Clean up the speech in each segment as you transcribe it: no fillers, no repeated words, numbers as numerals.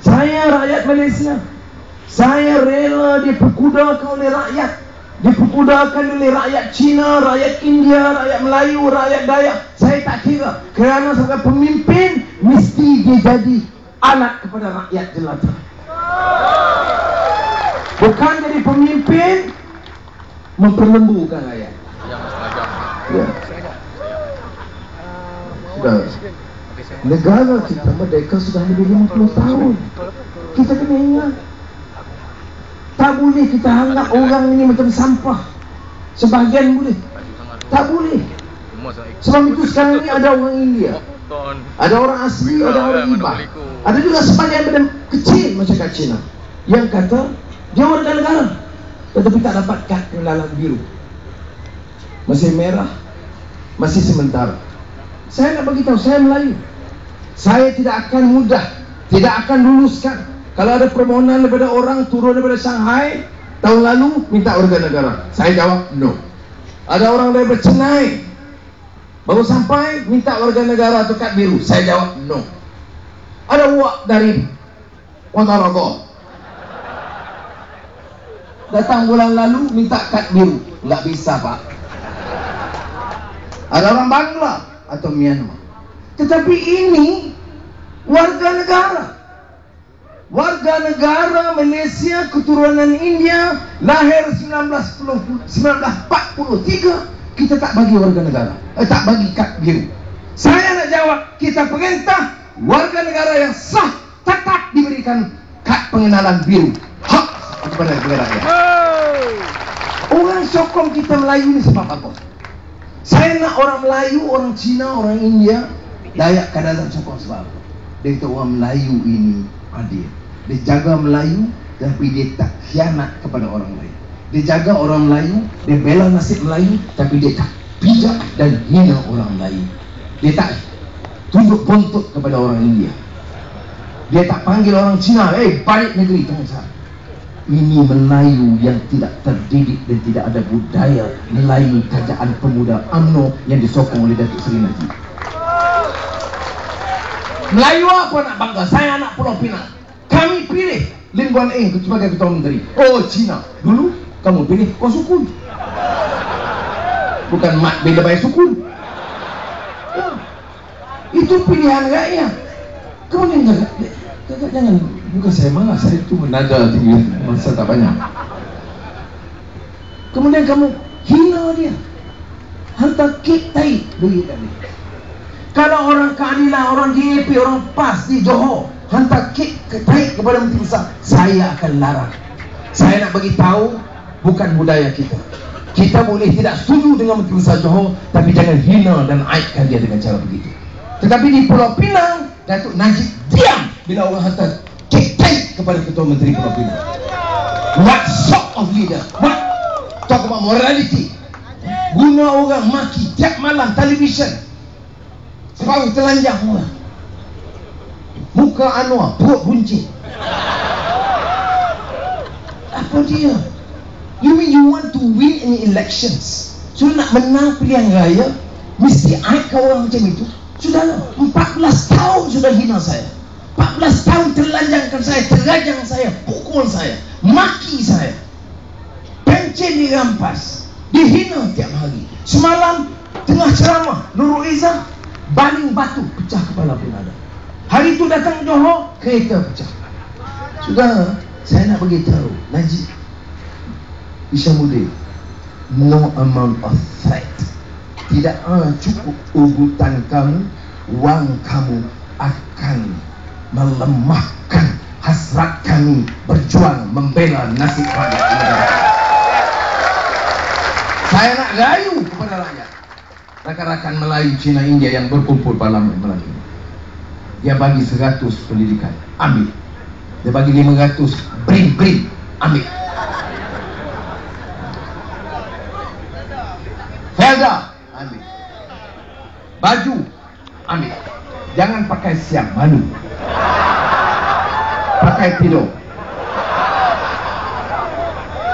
Saya rakyat Malaysia. Saya rela diperkudakan oleh rakyat, diperkudakan oleh rakyat Cina, rakyat India, rakyat Melayu, rakyat Dayak. Saya tak kira. Kerana sebagai pemimpin mesti dia jadi alat kepada rakyat jelata. Bukan jadi pemimpin memperlembukan rakyat. Ya. Sudah. Negara kita merdeka sudah lebih 50 tahun. Kita kena ingat. Tak boleh kita anggap orang ini macam sampah. Sebahagian boleh. Tak boleh. Sebab itu sekarang ini ada orang India, ada orang asli, ada orang Ibah, ada juga sebahagian badan kecil masyarakat Cina yang kata dia warga negara tetapi tak dapat kad pengenalan biru, masih merah, masih sementara. Saya nak bagi tahu, saya Melayu. Saya tidak akan mudah, tidak akan luluskan. Kalau ada permohonan daripada orang turun daripada Shanghai tahun lalu minta warga negara, saya jawab no. Ada orang daripada Chennai baru sampai minta warga negara atau kad biru, saya jawab no. Ada wak dari Ponorogo datang bulan lalu minta kad biru, nggak bisa pak. Ada orang Bangla atau Myanmar. Tetapi ini warga negara, warga negara Malaysia keturunan India, lahir 1943, kita tak bagi warga negara, tak bagi kad biru. Saya nak jawab, kita perintah warga negara yang sah tetap diberikan kad pengenalan biru, hak kepada negara rakyat. Orang sokong kita Melayu ni sebab apa? Saya nak orang Melayu, orang Cina, orang India, Dayak, Kadazan sokong sebab apa? Dia kata orang Melayu ini adil. Dia jaga Melayu tapi dia tak khianat kepada orang lain. Dia jaga orang Melayu, dia bela nasib Melayu, tapi dia tak pijak dan hina orang lain. Dia tak tunjuk bontot kepada orang India. Dia tak panggil orang Cina, balik negeri tengah sana. Ini Melayu yang tidak terdidik dan tidak ada budaya Melayu kerajaan pemuda UMNO yang disokong oleh Datuk Seri Najib. Melayu apa nak bangga? Saya anak Pulau Pinang. Kami pilih Lim Guan Eng sebagai Ketua Menteri. Oh Cina, dulu kamu pilih kau sukun. Bukan mak beda bayar sukun. Ya. Itu pilihan rakyat. Kemudian jangan, bukan saya marah, saya itu menada tinggi, masa tak banyak. Kemudian kamu hina dia, hantar kek tai bagi kami. Kalau orang keadilan, orang DAP, orang PAS di Johor hantar kek tai kepada Menteri Besar, saya akan larang. Saya nak bagi tahu, bukan budaya kita. Kita boleh tidak setuju dengan Menteri Besar Johor, tapi jangan hina dan aibkan dia dengan cara begitu. Tetapi di Pulau Pinang, Datuk Najib diam bila orang hantar kek kepada Ketua Menteri Pulau Pinang. What sort of leader? What? Talk about morality. Guna orang maki tiap malam television sebab telanjang orang. Muka Anwar, perut buncit. Apa dia? You mean you want to win any elections? So nak menang pilihan raya, mesti aibkan orang macam itu? Sudahlah, 14 tahun sudah hina saya. 14 tahun telanjangkan saya, terajang saya, pukul saya, maki saya, pencen dirampas, dihina tiap hari. Semalam tengah ceramah Nurul Izzah, baling batu pecah kepala pun ada. Hari itu datang Johor, kereta pecah. Sudah, saya nak beritahu Najib Hishamuddin, no amount of threat, tidak cukup ugutan kamu, wang kamu akan melemahkan hasrat kami berjuang membela nasib rakyat negara. Saya nak rayu kepada rakyat, rakan-rakan Melayu, Cina, India yang berkumpul parlimen Melayu. Dia bagi 100 pendidikan, ambil. Dia bagi 500 brin, ambil. Felda, ambil. Baju, ambil. Jangan pakai siap, malu. Pakai tidur.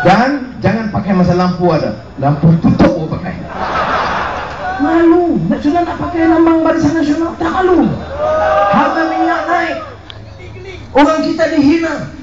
Dan jangan pakai masa lampu ada. Lampu tutup pakai. Malu. Sudah nak pakai lambang Barisan Nasional, tak malu. Harga minyak naik. Orang kita dihina.